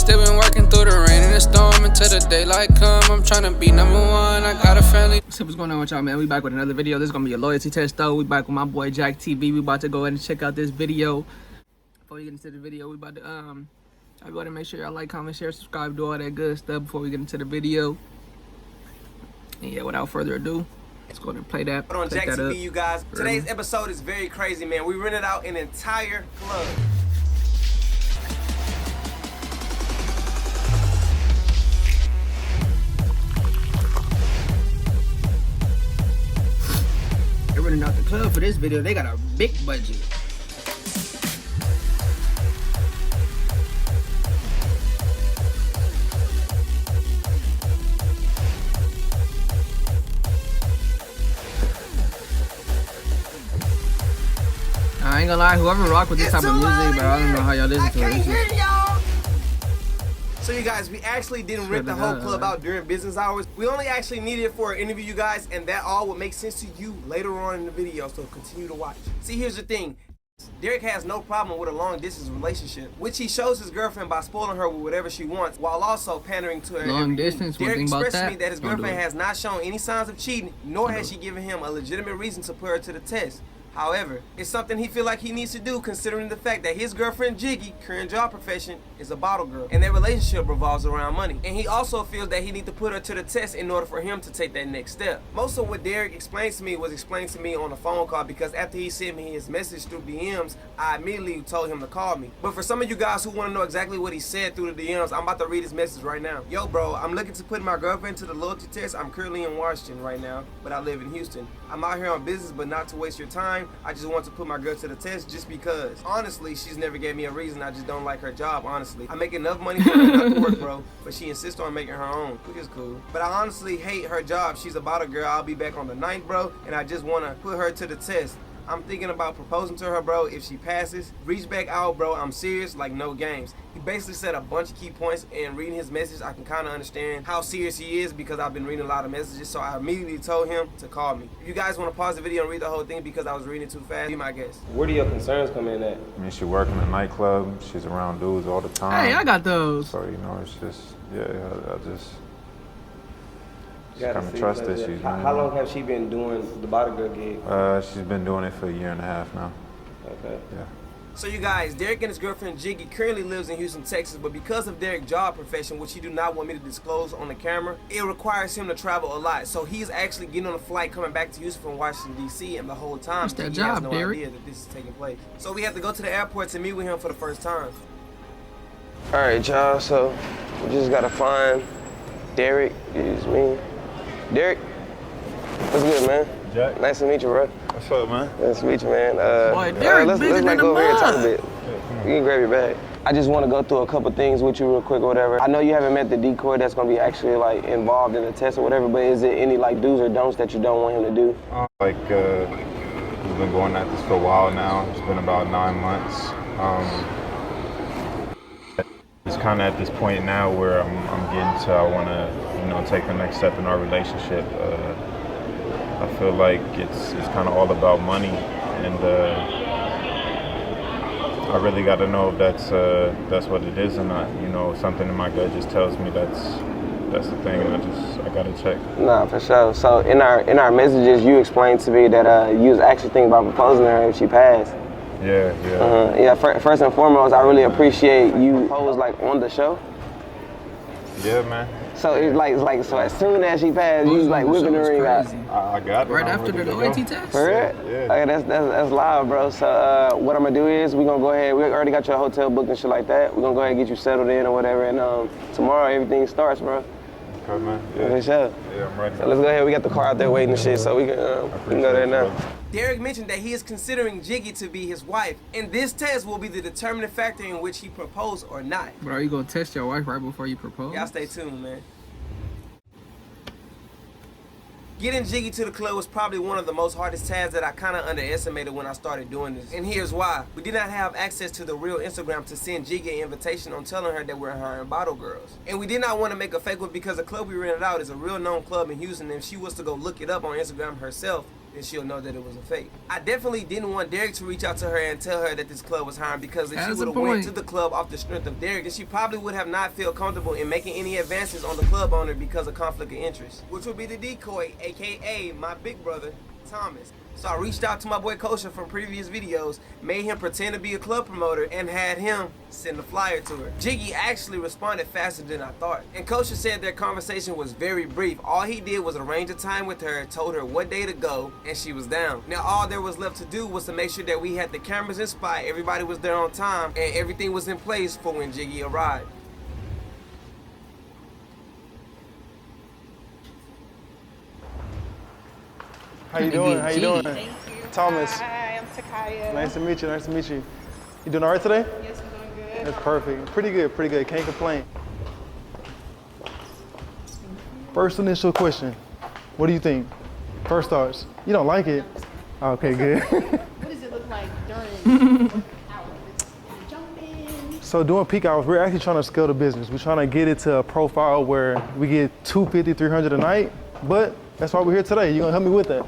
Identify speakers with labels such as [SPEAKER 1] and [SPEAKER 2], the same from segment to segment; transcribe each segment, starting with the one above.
[SPEAKER 1] still been working through the rain and the storm until the daylight come. I'm tryna be number one. I got a family. So what's going on with y'all, man? We back with another video. This is gonna be a loyalty test though. We back with my boy Jack TV. We about to go ahead and check out this video. Before we get into the video, we about to I go ahead and make sure y'all like, comment, share, subscribe, do all that good stuff before we get into the video. And yeah, without further ado, let's go ahead and play that.
[SPEAKER 2] On Jack TV, you guys. Today's episode is very crazy, man. We rented out an entire club.
[SPEAKER 1] They're renting out the club for this video. They got a big budget. I ain't gonna lie, whoever rock with this type of music, bro, I don't know how y'all listen to it.
[SPEAKER 2] So you guys, we actually didn't rent the whole club out during business hours. We only actually needed it for an interview, you guys, and that all will make sense to you later on in the video, so continue to watch. See, here's the thing. Derek has no problem with a long distance relationship, which he shows his girlfriend by spoiling her with whatever she wants, while also pandering to her.
[SPEAKER 1] Long distance,
[SPEAKER 2] Derek
[SPEAKER 1] one thing about
[SPEAKER 2] expressed to
[SPEAKER 1] that,
[SPEAKER 2] me that his girlfriend has not shown any signs of cheating, nor has she given him a legitimate reason to put her to the test. However, it's something he feel like he needs to do, considering the fact that his girlfriend Jiggy, current job profession, is a bottle girl, and their relationship revolves around money. And he also feels that he needs to put her to the test in order for him to take that next step. Most of what Derek explains to me was explained to me on a phone call, because after he sent me his message through DMs, I immediately told him to call me. But for some of you guys who want to know exactly what he said through the DMs, I'm about to read his message right now. Yo, bro, I'm looking to put my girlfriend to the loyalty test. I'm currently in Washington right now, but I live in Houston. I'm out here on business, but not to waste your time. I just want to put my girl to the test just because. Honestly, she's never gave me a reason. I just don't like her job, honestly. I make enough money for her not to work, bro, but she insists on making her own, which is cool. But I honestly hate her job. She's a bottle girl. I'll be back on the 9th, bro, and I just want to put her to the test. I'm thinking about proposing to her, bro. If she passes, reach back out, bro. I'm serious, like no games. He basically said a bunch of key points, and reading his message, I can kind of understand how serious he is because I've been reading a lot of messages, so I immediately told him to call me. If you guys want to pause the video and read the whole thing because I was reading it too fast, be my guest. Where do your concerns come in at?
[SPEAKER 3] I mean, she works in a nightclub. She's around dudes all the time.
[SPEAKER 1] Hey, I got those.
[SPEAKER 3] So, you know, it's just, yeah, I just kind of trust issues, man.
[SPEAKER 2] How long have she been doing the bottle girl gig?
[SPEAKER 3] She's been doing it for a year and a half now.
[SPEAKER 2] Okay.
[SPEAKER 3] Yeah.
[SPEAKER 2] So you guys, Derek and his girlfriend Jiggy currently lives in Houston, Texas, but because of Derek's job profession, which he do not want me to disclose on the camera, it requires him to travel a lot. So he's actually getting on a flight coming back to Houston from Washington, D.C., and the whole time he has no idea that this is taking place. So we have to go to the airport to meet with him for the first time. All right, y'all, so we just got to find Derek. Excuse me. Derek, what's good, man?
[SPEAKER 3] Jack.
[SPEAKER 2] Nice to meet you, bro.
[SPEAKER 3] What's up, man?
[SPEAKER 2] Nice to meet you, man.
[SPEAKER 1] Boy, Derek,
[SPEAKER 2] let's
[SPEAKER 1] bigger than
[SPEAKER 2] go over here and talk a
[SPEAKER 1] mud.
[SPEAKER 2] bit. You can grab your bag. I just want to go through a couple things with you real quick or whatever. I know you haven't met the decoy that's going to be actually like involved in the test or whatever, but is there any like do's or don'ts that you don't want him to do?
[SPEAKER 3] We've been going at this for a while now. It's been about 9 months. It's kind of at this point now where I'm getting to, I want to, you know, take the next step in our relationship. I feel like it's kind of all about money, and I really got to know if that's what it is or not. You know, something in my gut just tells me that's the thing, and I gotta check. Nah,
[SPEAKER 2] for sure. So in our messages, you explained to me that you was actually thinking about proposing to her if she passed.
[SPEAKER 3] Yeah.
[SPEAKER 2] Yeah. First and foremost, I really appreciate you propose like on the show.
[SPEAKER 3] Yeah, man.
[SPEAKER 2] So it's like so as soon as she passed, you was like whipping the ring out.
[SPEAKER 3] I got it.
[SPEAKER 1] Right after the loyalty test?
[SPEAKER 2] For real?
[SPEAKER 3] Yeah.
[SPEAKER 2] Okay, that's live, bro. So what I'm gonna do is we're gonna go ahead. We already got your hotel booked and shit like that. We're gonna go ahead and get you settled in or whatever, and tomorrow everything starts, bro.
[SPEAKER 3] Okay, man. Yeah.
[SPEAKER 2] For sure.
[SPEAKER 3] Yeah, I'm ready.
[SPEAKER 2] So let's go ahead. We got the car out there waiting and shit, so we can go there now. Derek mentioned that he is considering Jiggy to be his wife, and this test will be the determining factor in which he propose or not.
[SPEAKER 1] But are you gonna test your wife right before you propose?
[SPEAKER 2] Y'all stay tuned, man. Getting Jiggy to the club was probably one of the most hardest tasks that I kind of underestimated when I started doing this. And here's why. We did not have access to the real Instagram to send Jiggy an invitation on telling her that we're her and bottle girls. And we did not want to make a fake one because the club we rented out is a real known club in Houston, and if she was to go look it up on Instagram herself, then she'll know that it was a fake. I definitely didn't want Derek to reach out to her and tell her that this club was hiring, because if she would have went to the club off the strength of Derek, then she probably would have not felt comfortable in making any advances on the club owner because of conflict of interest, which would be the decoy, aka my big brother, Thomas. So I reached out to my boy Kosha from previous videos, made him pretend to be a club promoter, and had him send a flyer to her. Jiggy actually responded faster than I thought, and Kosha said their conversation was very brief. All he did was arrange a time with her, told her what day to go, and she was down. Now all there was left to do was to make sure that we had the cameras in spot, everybody was there on time, and everything was in place for when Jiggy arrived.
[SPEAKER 4] How you doing? How you doing?
[SPEAKER 5] Thank you.
[SPEAKER 4] Thomas.
[SPEAKER 5] Hi, I'm Takaya.
[SPEAKER 4] Nice to meet you. Nice to meet you. You doing all right today?
[SPEAKER 5] Yes, I'm doing good.
[SPEAKER 4] That's perfect. Pretty good. Pretty good. Can't complain. First initial question. What do you think? First thoughts. You don't like it? Okay, good.
[SPEAKER 5] What does it look like during hours? Jumping?
[SPEAKER 4] So during peak hours, we're actually trying to scale the business. We're trying to get it to a profile where we get 250, 300 a night, but that's why we're here today. You're gonna help me with that.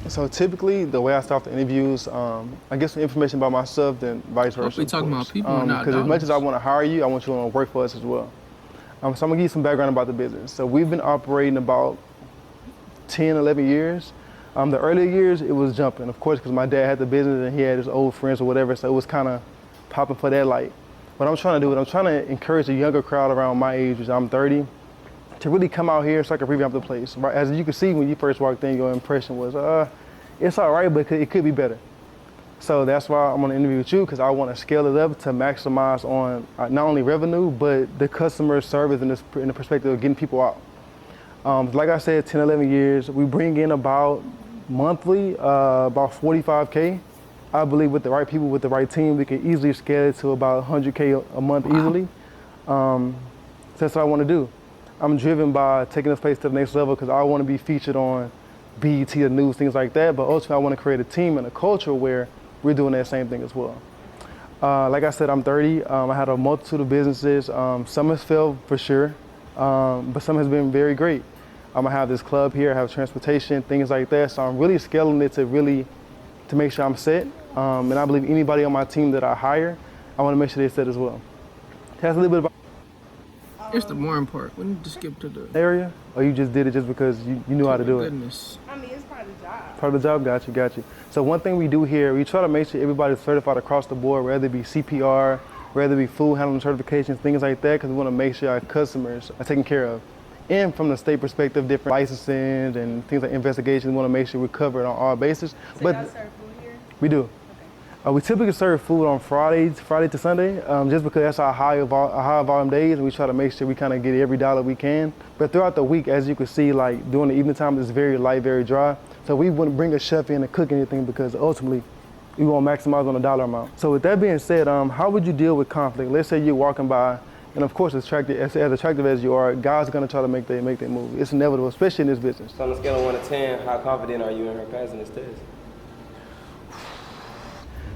[SPEAKER 4] So typically, the way I start the interviews, I get some information about myself, then vice versa.
[SPEAKER 1] We talking about people, not
[SPEAKER 4] because as much as I
[SPEAKER 1] dollars.
[SPEAKER 4] want to hire you, I want you to work for us as well. So I'm gonna give you some background about the business. So we've been operating about 10, 11 years. The earlier years, it was jumping, of course, because my dad had the business and he had his old friends or whatever, so it was kind of popping for that light. What I'm trying to do is I'm trying to encourage a younger crowd around my age, which I'm 30, to really come out here so I can revamp the place. Right? As you can see, when you first walked in, your impression was, it's all right, but it could be better. So that's why I'm on the interview with you, because I want to scale it up to maximize on not only revenue, but the customer service in the perspective of getting people out. Like I said, 10, 11 years, we bring in about monthly, about 45K. I believe with the right people, with the right team, we can easily scale it to about 100K a month easily. So that's what I want to do. I'm driven by taking this place to the next level because I want to be featured on BET, the news, things like that. But ultimately, I want to create a team and a culture where we're doing that same thing as well. Like I said, I'm 30. I had a multitude of businesses. Some has failed for sure, but some has been very great. I have this club here, I have transportation, things like that. So I'm really scaling it to make sure I'm set. And I believe anybody on my team that I hire, I want to make sure they're set as well. That's a little bit about
[SPEAKER 1] It's the boring part. We need to skip to the
[SPEAKER 4] area, or you just did it just because you knew how to do it?
[SPEAKER 1] goodness.
[SPEAKER 5] I mean, it's part of the job.
[SPEAKER 4] Part of the job, got you. So one thing we do here, we try to make sure everybody's certified across the board, whether it be CPR, whether it be food handling certifications, things like that, because we want to make sure our customers are taken care of. And from the state perspective, different licensing and things like investigations, we want to make sure we're covered on all bases.
[SPEAKER 5] So y'all serve food here?
[SPEAKER 4] We do. We typically serve food on Friday to Sunday, just because that's our high volume days, and we try to make sure we kind of get every dollar we can. But throughout the week, as you can see, like during the evening time, it's very light, very dry. So we wouldn't bring a chef in to cook anything because ultimately, we want to maximize on the dollar amount. So with that being said, how would you deal with conflict? Let's say you're walking by, and of course, as attractive as you are, guys are going to try to make their move. It's inevitable, especially in this business.
[SPEAKER 6] So on a scale of 1 to 10, how confident are you in her passing this test?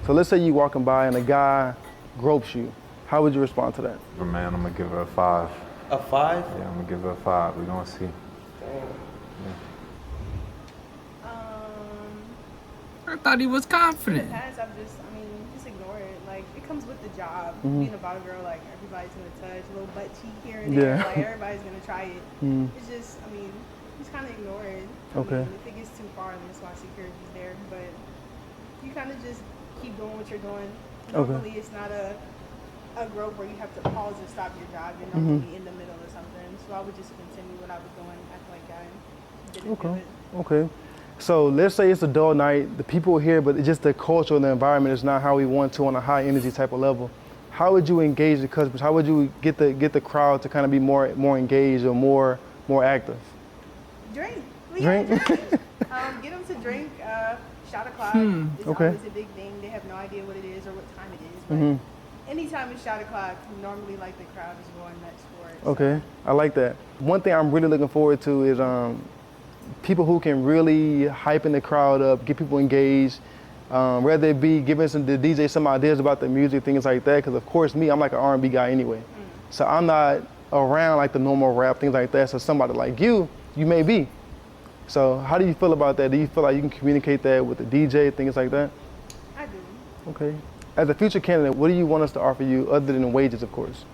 [SPEAKER 4] So let's say you're walking by and a guy gropes you. How would you respond to that?
[SPEAKER 3] But man, I'm gonna give her a 5.
[SPEAKER 6] A 5?
[SPEAKER 3] Yeah, I'm gonna give her a 5. We're gonna see.
[SPEAKER 1] I thought he was confident.
[SPEAKER 5] Sometimes just ignore it. Like, it comes with the job. Being a bottle girl, like, everybody's gonna touch, a little butt cheek here and there.
[SPEAKER 4] Yeah.
[SPEAKER 5] Like, everybody's gonna try it. It's just, just kind of ignore it.
[SPEAKER 4] Okay.
[SPEAKER 5] If it gets too far, then that's why security's there. But you kind of just keep doing what you're doing. Normally, it's not a growth where you have to pause and stop your job. You're normally in the middle of something. So I would just continue what I was doing, act like I didn't do it.
[SPEAKER 4] Okay. So let's say it's a dull night, the people are here, but it's just the culture and the environment is not how we want to on a high energy type of level. How would you engage the customers? How would you get the crowd to kind of be more engaged or more active?
[SPEAKER 5] Drink.
[SPEAKER 4] Drink?
[SPEAKER 5] Get them to drink. Shot o'clock. It's
[SPEAKER 4] okay.
[SPEAKER 5] always a big thing. They have no idea what it is or what time it is. But anytime it's shot o'clock, normally like the crowd is going nuts for it.
[SPEAKER 4] Okay, I like that. One thing I'm really looking forward to is people who can really hypen the crowd up, get people engaged, whether it be giving the DJ some ideas about the music, things like that. Because of course, I'm like an R&B guy anyway. So I'm not around like the normal rap, things like that. So somebody like you may be. So how do you feel about that? Do you feel like you can communicate that with the DJ, things like that?
[SPEAKER 5] I do.
[SPEAKER 4] Okay. As a future candidate, what do you want us to offer you other than wages, of course?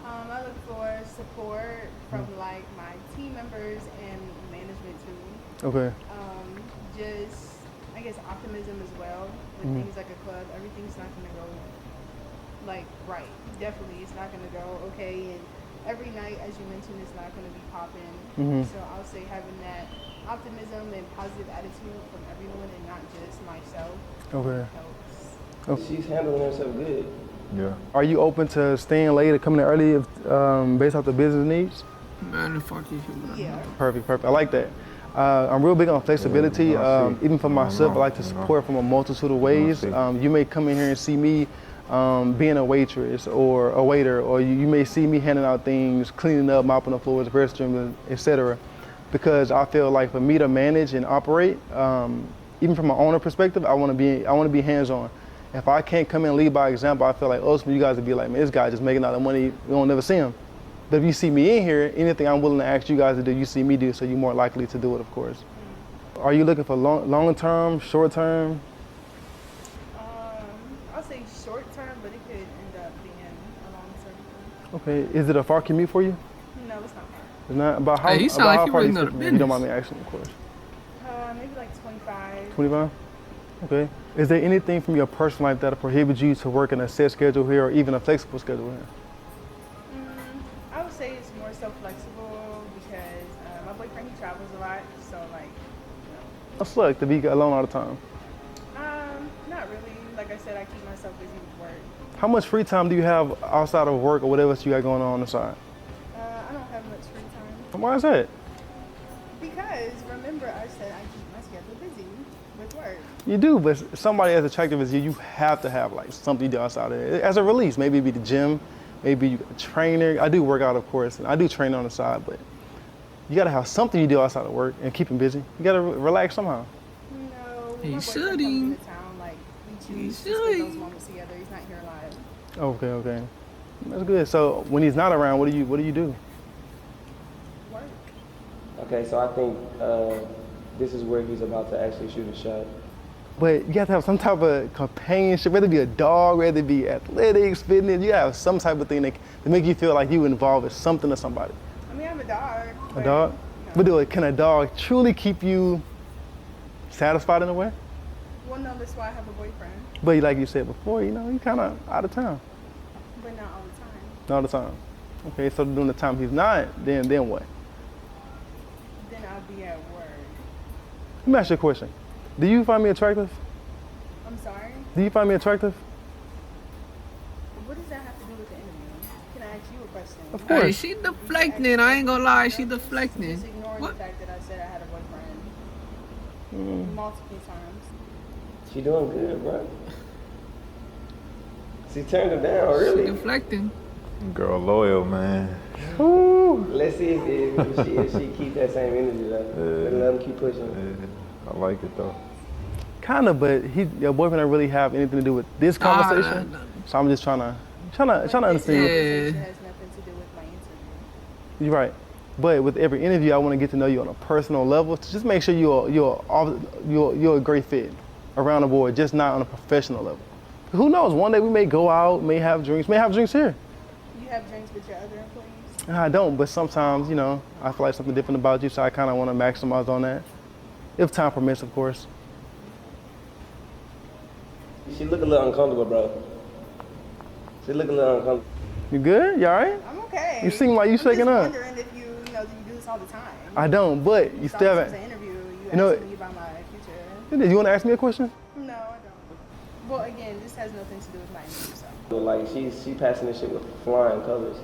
[SPEAKER 5] I look for support from like my team members and management too.
[SPEAKER 4] Okay.
[SPEAKER 5] Just I guess optimism as well with things like a club. Everything's not gonna go like right. Definitely, it's not gonna go okay. And every night, as you mentioned, it's not gonna be popping. So I'll say having that optimism and positive attitude from everyone and not just myself
[SPEAKER 4] Okay.
[SPEAKER 5] helps.
[SPEAKER 6] She's handling herself good.
[SPEAKER 3] Yeah.
[SPEAKER 4] Are you open to staying late or coming in early if, based off the business needs?
[SPEAKER 1] Man, fuck you.
[SPEAKER 5] Yeah.
[SPEAKER 4] Perfect. I like that. I'm real big on flexibility. Even for myself, I like to support from a multitude of ways. You may come in here and see me being a waitress or a waiter, or you may see me handing out things, cleaning up, mopping the floors, restrooms, etc. Because I feel like for me to manage and operate, even from an owner perspective, I want to be hands-on. If I can't come in and lead by example, I feel like ultimately you guys would be like, man, this guy just making all the money, we don't never see him. But if you see me in here, anything I'm willing to ask you guys to do, you see me do, so you're more likely to do it, of course. Are you looking for long term, short term?
[SPEAKER 5] I'll say short term, but it could end up being a long term.
[SPEAKER 4] Okay, is it a far commute for you?
[SPEAKER 5] No, it's not far.
[SPEAKER 4] It's not about how,
[SPEAKER 1] Hey, you sound
[SPEAKER 4] about
[SPEAKER 1] like
[SPEAKER 4] how
[SPEAKER 1] you
[SPEAKER 4] far
[SPEAKER 1] really
[SPEAKER 4] you
[SPEAKER 1] know
[SPEAKER 4] stay
[SPEAKER 1] the
[SPEAKER 4] from here, if you don't mind me
[SPEAKER 1] business.
[SPEAKER 4] asking, of course.
[SPEAKER 5] Maybe like 25.
[SPEAKER 4] 25? Okay. Is there anything from your personal life that prohibits you to work in a set schedule here or even a flexible schedule here?
[SPEAKER 5] I would say it's more so flexible because my boyfriend, he travels a lot, so like, you
[SPEAKER 4] I suck to be alone all the time.
[SPEAKER 5] not really. Like I said, I keep myself busy with work.
[SPEAKER 4] How much free time do you have outside of work or whatever else you got going on the side?
[SPEAKER 5] I don't have much free time
[SPEAKER 4] Why is that?
[SPEAKER 5] because remember I said I keep my schedule busy with work.
[SPEAKER 4] You do, but somebody as attractive as you have to have like something you do outside of it. As a release, maybe it be the gym, maybe you a trainer. I do work out, of course, and I do train on the side, but you gotta have something you do outside of work and keep them busy. You gotta relax somehow.
[SPEAKER 5] No,
[SPEAKER 1] He
[SPEAKER 5] my boyfriend
[SPEAKER 1] should,
[SPEAKER 5] comes
[SPEAKER 1] he-
[SPEAKER 5] into town, like we
[SPEAKER 1] he
[SPEAKER 5] choose to spend
[SPEAKER 1] should.
[SPEAKER 5] those moments together. He's not here live.
[SPEAKER 4] Okay. That's good. So when he's not around, what do you do?
[SPEAKER 5] Work.
[SPEAKER 6] Okay, so I think this is where he's about to actually shoot a shot.
[SPEAKER 4] But you have to have some type of companionship, whether it be a dog, whether it be athletics, fitness. You gotta have some type of thing that make you feel like you involved with something or somebody.
[SPEAKER 5] I mean, I'm a dog.
[SPEAKER 4] A
[SPEAKER 5] but,
[SPEAKER 4] dog?
[SPEAKER 5] you know.
[SPEAKER 4] But can a dog truly keep you satisfied in a way?
[SPEAKER 5] Well, no, that's why I have a boyfriend,
[SPEAKER 4] But like you said before, you kind of out of town
[SPEAKER 5] but not all the time.
[SPEAKER 4] all the time. Okay, so during the time he's not, then what?
[SPEAKER 5] Then I'll be at work.
[SPEAKER 4] Let me ask you a question. Do you find me attractive?
[SPEAKER 5] I'm sorry.
[SPEAKER 4] Do you find me attractive?
[SPEAKER 5] What does that have to do with the interview? Can I ask you a question?
[SPEAKER 4] Of course.
[SPEAKER 1] Hey, she deflecting. I ain't gonna lie, she deflecting.
[SPEAKER 5] Just ignoring
[SPEAKER 1] What?
[SPEAKER 5] the fact that I said I had a boyfriend multiple times.
[SPEAKER 6] She doing good, bro. She turned him down,
[SPEAKER 1] She
[SPEAKER 6] really.
[SPEAKER 1] deflecting.
[SPEAKER 3] Girl loyal, man.
[SPEAKER 6] Let's see if she keep that same energy though. Let him keep pushing.
[SPEAKER 3] Yeah, I like it though.
[SPEAKER 4] Kind of, but your boyfriend don't really have anything to do with this conversation.
[SPEAKER 1] nah.
[SPEAKER 4] So I'm just trying to
[SPEAKER 5] This
[SPEAKER 4] understand.
[SPEAKER 5] conversation has nothing to do with my interview.
[SPEAKER 4] You're right. But with every interview, I want to get to know you on a personal level to just make sure you're a great fit around the board, just not on a professional level. Who knows? One day we may go out, may have drinks here.
[SPEAKER 5] You have drinks with your other employees?
[SPEAKER 4] I don't, but sometimes, I feel like something different about you, so I kind of want to maximize on that. If time permits, of course.
[SPEAKER 6] She look a little uncomfortable, bro. She look a little uncomfortable.
[SPEAKER 4] You good? You all right?
[SPEAKER 5] I'm okay.
[SPEAKER 4] You seem like you shaking
[SPEAKER 5] I'm
[SPEAKER 4] up.
[SPEAKER 5] just wondering if you do this all the time.
[SPEAKER 4] I don't, but you still
[SPEAKER 5] It's
[SPEAKER 4] haven't.
[SPEAKER 5] an interview. You
[SPEAKER 4] know-
[SPEAKER 5] asking me about my future.
[SPEAKER 4] You want to ask me a question?
[SPEAKER 5] No, I don't. Well, again, this has nothing to do with my interview, so.
[SPEAKER 6] But like she passing this shit with flying colors.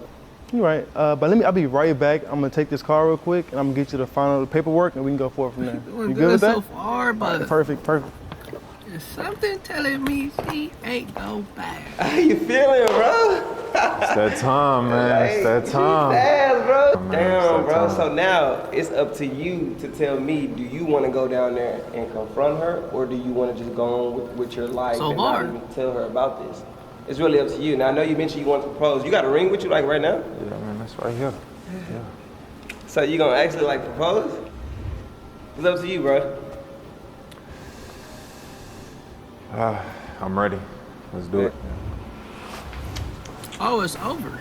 [SPEAKER 4] You're right. But I'll be right back. I'm gonna take this call real quick, and I'm gonna get you the final paperwork, and we can go forward from there.
[SPEAKER 1] Doing
[SPEAKER 4] You good with that?
[SPEAKER 1] so far, but
[SPEAKER 4] Perfect.
[SPEAKER 1] there's something telling me she ain't go back.
[SPEAKER 6] How you feeling, bro?
[SPEAKER 3] It's that time, man. It's that time.
[SPEAKER 6] Fast, bro.
[SPEAKER 3] Man,
[SPEAKER 6] Damn,
[SPEAKER 3] it's that
[SPEAKER 6] bro.
[SPEAKER 3] time.
[SPEAKER 6] So now it's up to you to tell me, do you want to go down there and confront her, or do you want to just go on with your life
[SPEAKER 1] So
[SPEAKER 6] and
[SPEAKER 1] hard.
[SPEAKER 6] not even tell her about this? It's really up to you. Now, I know you mentioned you want to propose. You got a ring with you, like, right now?
[SPEAKER 3] Yeah, man, that's right here. Yeah.
[SPEAKER 6] So you going to actually, like, propose? It's up to you, bro.
[SPEAKER 3] I'm ready. Let's do it.
[SPEAKER 1] Oh, it's over.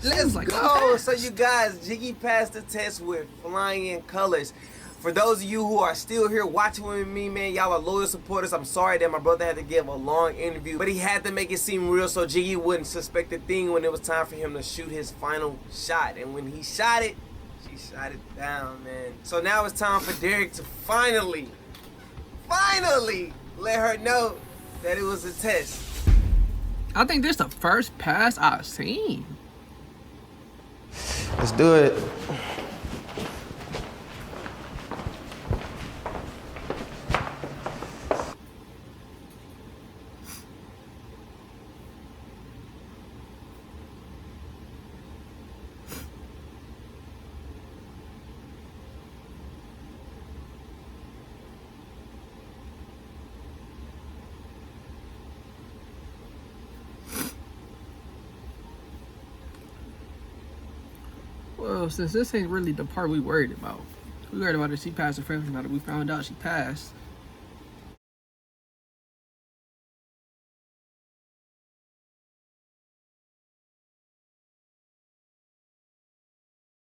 [SPEAKER 2] Let's
[SPEAKER 1] like
[SPEAKER 2] go. So you guys, Jiggy passed the test with flying colors. For those of you who are still here watching with me, man, y'all are loyal supporters. I'm sorry that my brother had to give a long interview, but he had to make it seem real so Jiggy wouldn't suspect a thing when it was time for him to shoot his final shot. And when he shot it, she shot it down, man. So now it's time for Derek to finally let her know that it was a test.
[SPEAKER 1] I think this is the first pass I've seen.
[SPEAKER 6] Let's do it.
[SPEAKER 1] Well, since this ain't really the part we worried about. We worried about if she passed her freshman, now that we found out she passed.